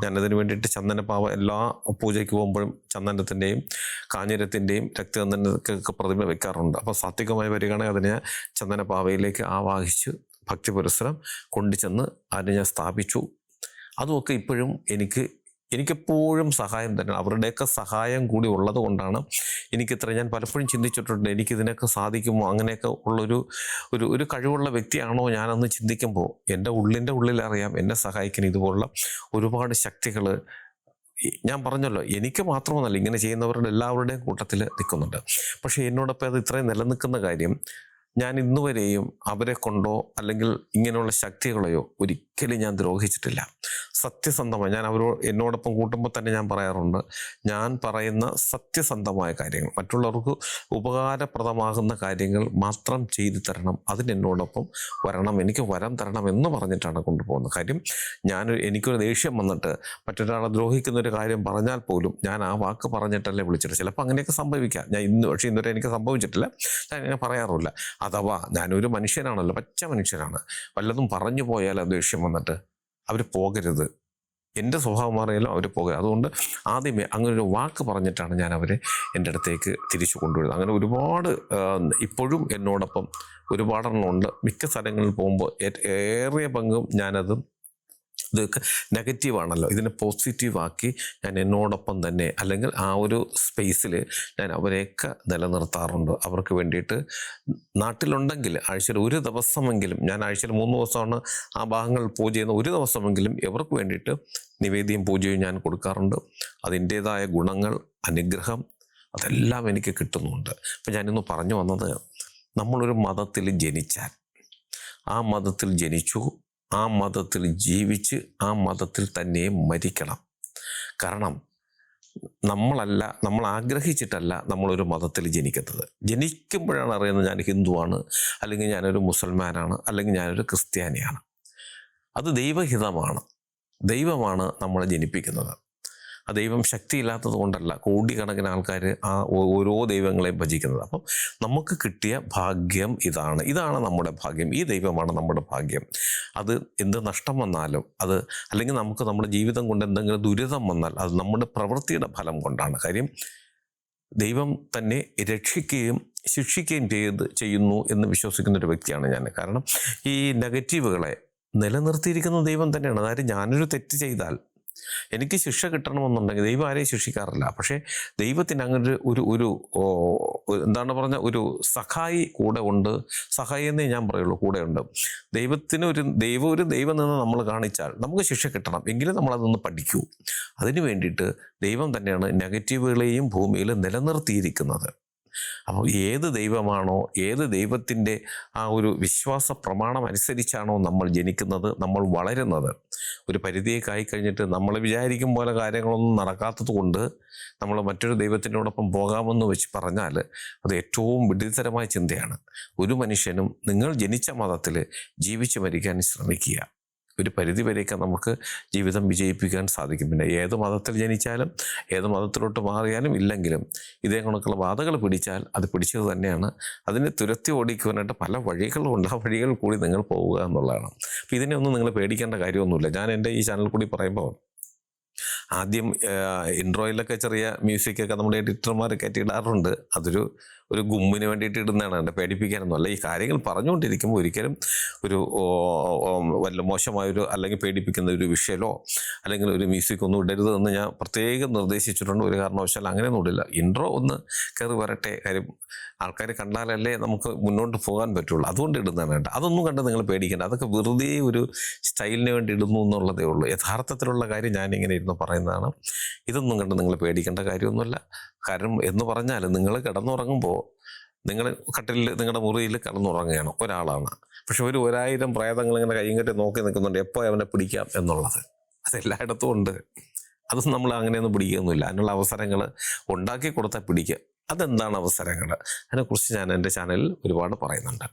ഞാനതിന് വേണ്ടിയിട്ട് ചന്ദനപ്പാവ എല്ലാ പൂജയ്ക്ക് പോകുമ്പോഴും ചന്ദനത്തിൻ്റെയും കാഞ്ഞിരത്തിൻ്റെയും രക്തചന്ദനത്തിൻ്റെയൊക്കെ പ്രതിമ വെക്കാറുണ്ട്. അപ്പോൾ സാത്വികമായി വരികയാണെങ്കിൽ അതിനെ ചന്ദനപ്പാവയിലേക്ക് ആവാഹിച്ച് ഭക്തി പുരസ്സരം കൊണ്ടുചെന്ന് അതിനെ ഞാൻ സ്ഥാപിച്ചു. അതുമൊക്കെ ഇപ്പോഴും എനിക്കെപ്പോഴും സഹായം തന്നെ. അവരുടെയൊക്കെ സഹായം കൂടി ഉള്ളത് കൊണ്ടാണ് എനിക്കിത്ര, ഞാൻ പലപ്പോഴും ചിന്തിച്ചിട്ടുണ്ട്, എനിക്കിതിനൊക്കെ സാധിക്കുമോ, അങ്ങനെയൊക്കെ ഒരു കഴിവുള്ള വ്യക്തിയാണോ ഞാനെന്ന് ചിന്തിക്കുമ്പോൾ എൻ്റെ ഉള്ളിലറിയാം എന്നെ സഹായിക്കുന്ന ഇതുപോലുള്ള ഒരുപാട് ശക്തികൾ. ഞാൻ പറഞ്ഞല്ലോ, എനിക്ക് മാത്രമൊന്നല്ല, ഇങ്ങനെ ചെയ്യുന്നവരുടെ എല്ലാവരുടെയും കൂട്ടത്തിൽ നിൽക്കുന്നുണ്ട്. പക്ഷേ എന്നോടൊപ്പം അത് ഇത്രയും നിലനിൽക്കുന്ന കാര്യം, ഞാൻ ഇന്നുവരെയും അവരെ കൊണ്ടോ അല്ലെങ്കിൽ ഇങ്ങനെയുള്ള ശക്തികളെയോ ഒരിക്കലും ഞാൻ ദ്രോഹിച്ചിട്ടില്ല. സത്യസന്ധമായി ഞാൻ എന്നോടൊപ്പം കൂട്ടുമ്പോൾ തന്നെ ഞാൻ പറയാറുണ്ട്, ഞാൻ പറയുന്ന സത്യസന്ധമായ കാര്യങ്ങൾ, മറ്റുള്ളവർക്ക് ഉപകാരപ്രദമാകുന്ന കാര്യങ്ങൾ മാത്രം ചെയ്തു തരണം, അതിനെന്നോടൊപ്പം വരണം, എനിക്ക് വരം തരണം എന്ന് പറഞ്ഞിട്ടാണ് കൊണ്ടുപോകുന്നത്. കാര്യം എനിക്കൊരു ദേഷ്യം വന്നിട്ട് മറ്റൊരാളെ ദ്രോഹിക്കുന്ന ഒരു കാര്യം പറഞ്ഞാൽ പോലും ഞാൻ ആ വാക്ക് പറഞ്ഞിട്ടല്ലേ വിളിച്ചിട്ട്. ചിലപ്പോൾ അങ്ങനെയൊക്കെ സംഭവിക്കാം. പക്ഷേ ഇന്നുവരെ എനിക്ക് സംഭവിച്ചിട്ടില്ല, ഞാൻ അങ്ങനെ പറയാറില്ല. അഥവാ ഞാനൊരു മനുഷ്യനാണല്ലോ, പച്ച മനുഷ്യനാണ്, വല്ലതും പറഞ്ഞു പോയാൽ ദേഷ്യം വന്നിട്ട് അവർ പോകരുത്, എൻ്റെ സ്വഭാവം മാറിയാലും അവർ പോകരുത്. അതുകൊണ്ട് ആദ്യമേ അങ്ങനെ ഒരു വാക്ക് പറഞ്ഞിട്ടാണ് ഞാൻ അവരെ എൻ്റെ അടുത്തേക്ക് തിരിച്ചു കൊണ്ടുവരുന്നത്. അങ്ങനെ ഒരുപാട് ഇപ്പോഴും എന്നോടൊപ്പം ഒരുപാടെണ്ണമുണ്ട്. മിക്ക സ്ഥലങ്ങളിൽ പോകുമ്പോൾ ഏറിയ പങ്കും ഇതൊക്കെ നെഗറ്റീവാണല്ലോ, ഇതിനെ പോസിറ്റീവാക്കി ഞാൻ എന്നോടൊപ്പം തന്നെ, അല്ലെങ്കിൽ ആ ഒരു സ്പേസിൽ ഞാൻ അവരെയൊക്കെ നിലനിർത്താറുണ്ട്. അവർക്ക് വേണ്ടിയിട്ട് നാട്ടിലുണ്ടെങ്കിൽ ആഴ്ചയിൽ ഒരു ദിവസമെങ്കിലും, ഞാൻ ആഴ്ചയിൽ 3 ദിവസമാണ് ആ ഭാഗങ്ങൾ പൂജ ചെയ്യുന്ന, ഒരു ദിവസമെങ്കിലും ഇവർക്ക് വേണ്ടിയിട്ട് നിവേദ്യം പൂജയും ഞാൻ കൊടുക്കാറുണ്ട്. അതിൻ്റേതായ ഗുണങ്ങൾ, അനുഗ്രഹം അതെല്ലാം എനിക്ക് കിട്ടുന്നുണ്ട്. അപ്പം ഞാനിന്ന് പറഞ്ഞു വന്നത്, നമ്മളൊരു മതത്തിൽ ജനിച്ചാൽ, ആ മതത്തിൽ ജനിച്ചു, ആ മതത്തിൽ ജീവിച്ച്, ആ മതത്തിൽ തന്നെ മരിക്കണം. കാരണം നമ്മൾ ആഗ്രഹിച്ചിട്ടല്ല നമ്മളൊരു മതത്തിൽ ജനിക്കുന്നത്. ജനിക്കുമ്പോഴാണ് അറിയുന്നത് ഞാൻ ഹിന്ദുവാണ്, അല്ലെങ്കിൽ ഞാനൊരു മുസൽമാനാണ്, അല്ലെങ്കിൽ ഞാനൊരു ക്രിസ്ത്യാനിയാണ്. അത് ദൈവമാണ് നമ്മളെ ജനിപ്പിക്കുന്നത്. ആ ദൈവം ശക്തിയില്ലാത്തത് കൊണ്ടല്ല കോടിക്കണക്കിന് ആൾക്കാർ ആ ഓരോ ദൈവങ്ങളെയും ഭജിക്കുന്നത്. അപ്പം നമുക്ക് കിട്ടിയ ഭാഗ്യം ഇതാണ് നമ്മുടെ ഭാഗ്യം. ഈ ദൈവമാണ് നമ്മുടെ ഭാഗ്യം. അത് എന്ത് നഷ്ടം വന്നാലും അല്ലെങ്കിൽ നമുക്ക് നമ്മുടെ ജീവിതം കൊണ്ട് എന്തെങ്കിലും ദുരിതം വന്നാൽ അത് നമ്മുടെ പ്രവൃത്തിയുടെ ഫലം കൊണ്ടാണ്. കാര്യം ദൈവം തന്നെ രക്ഷിക്കുകയും ശിക്ഷിക്കുകയും ചെയ്യുന്നു എന്ന് വിശ്വസിക്കുന്ന ഒരു വ്യക്തിയാണ് ഞാൻ. കാരണം ഈ നെഗറ്റീവുകളെ നിലനിർത്തിയിരിക്കുന്ന ദൈവം തന്നെയാണ്. അതായത് ഞാനൊരു തെറ്റ് ചെയ്താൽ എനിക്ക് ശിക്ഷ കിട്ടണമെന്നുണ്ടെങ്കിൽ ദൈവം ആരെയും ശിക്ഷിക്കാറില്ല. പക്ഷേ ദൈവത്തിന് അങ്ങനെ ഒരു ഒരു സഹായി കൂടെ ഉണ്ട്. സഹായി എന്നേ ഞാൻ പറയുള്ളൂ, കൂടെ ഉണ്ട്. ഒരു ദൈവം നിന്ന് നമ്മൾ കാണിച്ചാൽ നമുക്ക് ശിക്ഷ കിട്ടണം, എങ്കിലും നമ്മളതൊന്ന് പഠിക്കൂ. അതിനു വേണ്ടിയിട്ട് ദൈവം തന്നെയാണ് നെഗറ്റീവുകളെയും ഭൂമിയിൽ നിലനിർത്തിയിരിക്കുന്നത്. അപ്പോൾ ഏത് ദൈവമാണോ, ഏത് ദൈവത്തിൻ്റെ ആ ഒരു വിശ്വാസ പ്രമാണം അനുസരിച്ചാണോ നമ്മൾ ജനിക്കുന്നത്, നമ്മൾ വളരുന്നത്, ഒരു പരിധിയൊക്കെ ആയിക്കഴിഞ്ഞിട്ട് നമ്മൾ വിചാരിക്കും പോലെ കാര്യങ്ങളൊന്നും നടക്കാത്തത് കൊണ്ട് നമ്മൾ മറ്റൊരു ദൈവത്തിനോടൊപ്പം പോകാമെന്ന് വെച്ച് പറഞ്ഞാൽ അത് ഏറ്റവും വിഡിത്തരമായ ചിന്തയാണ്. ഒരു മനുഷ്യനും നിങ്ങൾ ജനിച്ച മതത്തിൽ ജീവിച്ച് മരിക്കാൻ ശ്രമിക്കുക. ഒരു പരിധി വരെയൊക്കെ നമുക്ക് ജീവിതം വിജയിപ്പിക്കാൻ സാധിക്കും. പിന്നെ ഏത് മതത്തിൽ ജനിച്ചാലും ഏത് മതത്തിലോട്ട് മാറിയാലും ഇല്ലെങ്കിലും ഇതേ കണക്കുള്ള ബാധകൾ പിടിച്ചാൽ അത് പിടിച്ചത് തന്നെയാണ്. അതിനെ തുരത്തി ഓടിക്കുവാനായിട്ട് പല വഴികളുമുണ്ട്. ആ വഴികളിൽ കൂടി നിങ്ങൾ പോവുക എന്നുള്ളതാണ്. അപ്പോൾ ഇതിനെ ഒന്നും നിങ്ങൾ പേടിക്കേണ്ട കാര്യമൊന്നുമില്ല. ഞാൻ എൻ്റെ ഈ ചാനൽ കൂടി പറയുമ്പോൾ ആദ്യം ഇൻട്രോയിലൊക്കെ ചെറിയ മ്യൂസിക്കൊക്കെ നമ്മുടെ എഡിറ്റർമാർ കയറ്റിയിടാറുണ്ട്. ഒരു ഗുമ്മിന് വേണ്ടിയിട്ട് ഇടുന്നതാണ്, എൻ്റെ പേടിപ്പിക്കാനൊന്നും അല്ല. ഈ കാര്യങ്ങൾ പറഞ്ഞുകൊണ്ടിരിക്കുമ്പോൾ ഒരിക്കലും ഒരു വല്ല മോശമായൊരു അല്ലെങ്കിൽ പേടിപ്പിക്കുന്ന ഒരു വിഷ്വലോ അല്ലെങ്കിൽ ഒരു മ്യൂസിക്കൊന്നും ഇടരുത് എന്ന് ഞാൻ പ്രത്യേകം നിർദ്ദേശിച്ചിട്ടുണ്ട്. ഒരു കാരണവശാലും അങ്ങനെയൊന്നും ഇടില്ല. ഇൻട്രോ ഒന്ന് കയറി വരട്ടെ, കാര്യം ആൾക്കാർ കണ്ടാലല്ലേ നമുക്ക് മുന്നോട്ട് പോകാൻ പറ്റുള്ളൂ. അതുകൊണ്ട് ഇടുന്നതാണ് കേട്ടോ. അതൊന്നും കണ്ട് നിങ്ങൾ പേടിക്കേണ്ട. അതൊക്കെ വെറുതെ ഒരു സ്റ്റൈലിന് വേണ്ടി ഇടുന്നു എന്നുള്ളതേ ഉള്ളൂ. യഥാർത്ഥത്തിലുള്ള കാര്യം ഞാനിങ്ങനെ ഇരുന്ന് പറയുന്നതാണ്. ഇതൊന്നും കണ്ട് നിങ്ങൾ പേടിക്കേണ്ട കാര്യമൊന്നുമില്ല. കാരണം എന്ന് പറഞ്ഞാൽ നിങ്ങൾ കിടന്നുറങ്ങുമ്പോൾ നിങ്ങൾ കട്ടിലിൽ നിങ്ങളുടെ മുറിയിൽ കിടന്നുറങ്ങുകയാണ് ഒരാളാണ്. പക്ഷെ 1000 പ്രേതങ്ങൾ ഇങ്ങനെ കയ്യും കെട്ടി നോക്കി നിൽക്കുന്നുണ്ട് എപ്പോൾ അവനെ പിടിക്കാം എന്നുള്ളത്. അതെല്ലായിടത്തും ഉണ്ട്. അതൊന്നും നമ്മൾ അങ്ങനെയൊന്നും പിടിക്കുകയൊന്നുമില്ല. അതിനുള്ള അവസരങ്ങൾ ഉണ്ടാക്കി കൊടുത്താൽ പിടിക്കുക. അതെന്താണ് അവസരങ്ങൾ? അതിനെക്കുറിച്ച് ഞാൻ എൻ്റെ ചാനലിൽ ഒരുപാട് പറയുന്നുണ്ട്.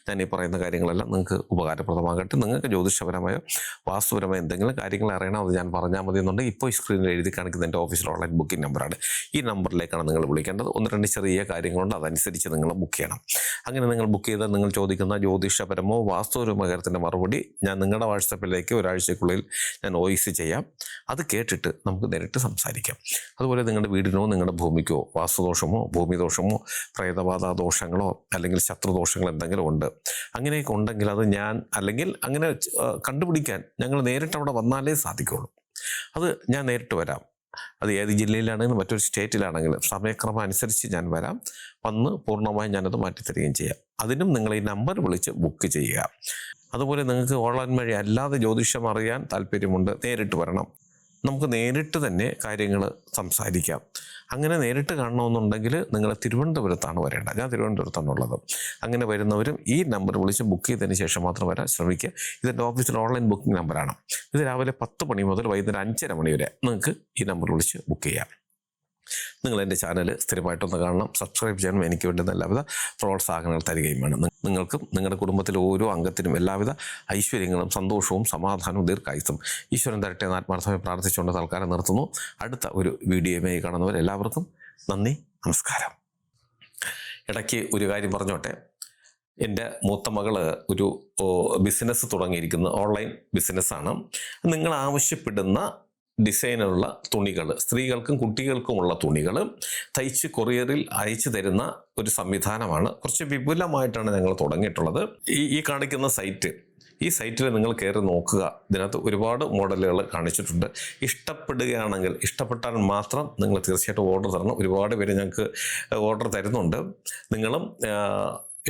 ഞാൻ ഈ പറയുന്ന കാര്യങ്ങളെല്ലാം നിങ്ങൾക്ക് ഉപകാരപ്രദമാകട്ടെ. നിങ്ങൾക്ക് ജ്യോതിഷപരമായോ വാസ്തുപരമായോ എന്തെങ്കിലും കാര്യങ്ങൾ അറിയണം, അത് ഞാൻ പറഞ്ഞാൽ മതി എന്നുണ്ടെങ്കിൽ ഇപ്പോൾ ഈ സ്ക്രീനിൽ എഴുതി കാണിക്കുന്ന എൻ്റെ ഓഫീസിൽ ഓൺലൈൻ ബുക്കിംഗ് നമ്പറാണ്. ഈ നമ്പറിലേക്കാണ് നിങ്ങൾ വിളിക്കേണ്ടത്. 1-2 ചെറിയ കാര്യങ്ങളുണ്ട്, അതനുസരിച്ച് നിങ്ങൾ ബുക്ക് ചെയ്യണം. അങ്ങനെ നിങ്ങൾ ബുക്ക് ചെയ്താൽ നിങ്ങൾ ചോദിക്കുന്ന ജ്യോതിഷപരമോ വാസ്തുപരമോ കാര്യത്തിൻ്റെ മറുപടി ഞാൻ നിങ്ങളുടെ വാട്സപ്പിലേക്ക് ഒരാഴ്ചക്കുള്ളിൽ ഞാൻ വോയിസ് ചെയ്യാം. അത് കേട്ടിട്ട് നമുക്ക് നേരിട്ട് സംസാരിക്കാം. അതുപോലെ നിങ്ങളുടെ വീടിനോ നിങ്ങളുടെ ഭൂമിക്കോ വാസ്തുദോഷമോ ഭൂമിദോഷമോ പ്രേതബാധ ദോഷങ്ങളോ അല്ലെങ്കിൽ ശത്രുദോഷങ്ങളോ എന്തെങ്കിലും ഉണ്ട്, അങ്ങനെയൊക്കെ ഉണ്ടെങ്കിൽ അത് ഞാൻ അല്ലെങ്കിൽ അങ്ങനെ കണ്ടുപിടിക്കാൻ ഞങ്ങൾ നേരിട്ട് അവിടെ വന്നാലേ സാധിക്കുള്ളൂ. അത് ഞാൻ നേരിട്ട് വരാം. അത് ഏത് ജില്ലയിലാണെങ്കിലും മറ്റൊരു സ്റ്റേറ്റിലാണെങ്കിലും സമയക്രമം അനുസരിച്ച് ഞാൻ വരാം. വന്ന് പൂർണ്ണമായും ഞാനത് മാറ്റിത്തരികയും ചെയ്യാം. അതിനും നിങ്ങൾ ഈ നമ്പർ വിളിച്ച് ബുക്ക് ചെയ്യുക. അതുപോലെ നിങ്ങൾക്ക് ഓൺലൈൻ വഴി അല്ലാതെ ജ്യോതിഷം അറിയാൻ താല്പര്യമുണ്ട്, നേരിട്ട് വരണം. നമുക്ക് നേരിട്ട് തന്നെ കാര്യങ്ങൾ സംസാരിക്കാം. അങ്ങനെ നേരിട്ട് കാണണമെന്നുണ്ടെങ്കിൽ നിങ്ങൾ തിരുവനന്തപുരത്താണ് വരേണ്ടത്. ഞാൻ തിരുവനന്തപുരത്താണുള്ളത്. അങ്ങനെ വരുന്നവരും ഈ നമ്പർ വിളിച്ച് ബുക്ക് ചെയ്തതിന് ശേഷം മാത്രം വരാൻ ശ്രമിക്കുക. ഇതെൻ്റെ ഓഫീസിൽ ഓൺലൈൻ ബുക്കിംഗ് നമ്പറാണ്. ഇത് രാവിലെ 10 മണി മുതൽ വൈകുന്നേരം 5:30 മണി വരെ നിങ്ങൾക്ക് ഈ നമ്പർ വിളിച്ച് ബുക്ക് ചെയ്യാം. നിങ്ങൾ എൻ്റെ ചാനൽ സ്ഥിരമായിട്ടൊന്ന് കാണണം, സബ്സ്ക്രൈബ് ചെയ്യണം. എനിക്ക് വേണ്ടുന്ന എല്ലാവിധ പ്രോത്സാഹനങ്ങൾ തരികയും വേണം. നിങ്ങൾക്കും നിങ്ങളുടെ കുടുംബത്തിലെ ഓരോ അംഗത്തിനും എല്ലാവിധ ഐശ്വര്യങ്ങളും സന്തോഷവും സമാധാനവും ദീർഘായുസ്സും ഈശ്വരൻ തരട്ടെ എന്ന് ആത്മാർത്ഥമായി പ്രാർത്ഥിച്ചുകൊണ്ട് തൽക്കാലം നിർത്തുന്നു. അടുത്ത ഒരു വീഡിയോയുമായി കാണുന്നവർ എല്ലാവർക്കും നന്ദി, നമസ്കാരം. ഇടയ്ക്ക് ഒരു കാര്യം പറഞ്ഞോട്ടെ. എൻ്റെ മൂത്ത മകള് ഒരു ബിസിനസ് തുടങ്ങിയിരിക്കുന്നത് ഓൺലൈൻ ബിസിനസ്സാണ്. നിങ്ങൾ ആവശ്യപ്പെടുന്ന ഡിസൈനുള്ള തുണികൾ, സ്ത്രീകൾക്കും കുട്ടികൾക്കുമുള്ള തുണികൾ തയ്ച്ച് കൊറിയറിൽ അയച്ചു തരുന്ന ഒരു സംവിധാനമാണ്. കുറച്ച് വിപുലമായിട്ടാണ് ഞങ്ങൾ തുടങ്ങിയിട്ടുള്ളത്. ഈ കാണിക്കുന്ന സൈറ്റ്, ഈ സൈറ്റിൽ നിങ്ങൾ കയറി നോക്കുക. ഇതിനകത്ത് ഒരുപാട് മോഡലുകൾ കാണിച്ചിട്ടുണ്ട്. ഇഷ്ടപ്പെടുകയാണെങ്കിൽ, ഇഷ്ടപ്പെട്ടാൽ മാത്രം നിങ്ങൾ തീർച്ചയായിട്ടും ഓർഡർ തരണം. ഒരുപാട് പേര് ഞങ്ങൾക്ക് ഓർഡർ തരുന്നുണ്ട്. നിങ്ങളും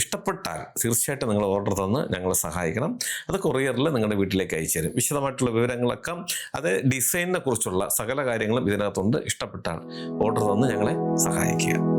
ഇഷ്ടപ്പെട്ടാൽ തീർച്ചയായിട്ടും നിങ്ങൾ ഓർഡർ തന്ന് ഞങ്ങളെ സഹായിക്കണം. അത് കൊറിയറിൽ നിങ്ങളുടെ വീട്ടിലേക്ക് അയച്ചു തരും. വിശദമായിട്ടുള്ള വിവരങ്ങളൊക്കെ, അത് ഡിസൈനിനെ കുറിച്ചുള്ള സകല കാര്യങ്ങളും ഇതിനകത്തുണ്ട്. ഇഷ്ടപ്പെട്ടാൽ ഓർഡർ തന്ന് ഞങ്ങളെ സഹായിക്കുക.